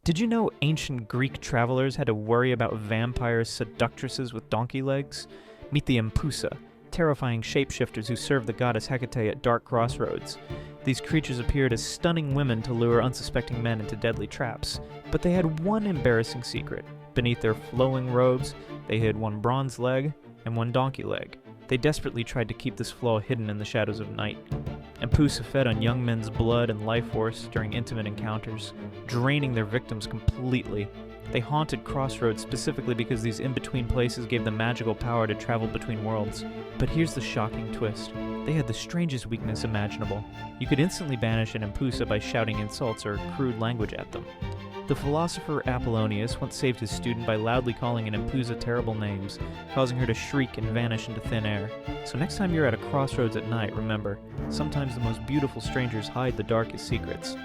Did you know ancient Greek travelers had to worry about vampire seductresses with donkey legs? Meet the Empusa, terrifying shapeshifters who serve the goddess Hecate at dark crossroads. These creatures appeared as stunning women to lure unsuspecting men into deadly traps. But they had one embarrassing secret. Beneath their flowing robes, they hid one bronze leg and one donkey leg. They desperately tried to keep this flaw hidden in the shadows of night. Empusa fed on young men's blood and life force during intimate encounters, draining their victims completely. They haunted Crossroads specifically because these in-between places gave them magical power to travel between worlds. But here's the shocking twist. They had the strangest weakness imaginable. You could instantly banish an Empusa by shouting insults or crude language at them. The philosopher Apollonius once saved his student by loudly calling an Empusa terrible names, causing her to shriek and vanish into thin air. So next time you're at a crossroads at night, remember, sometimes the most beautiful strangers hide the darkest secrets.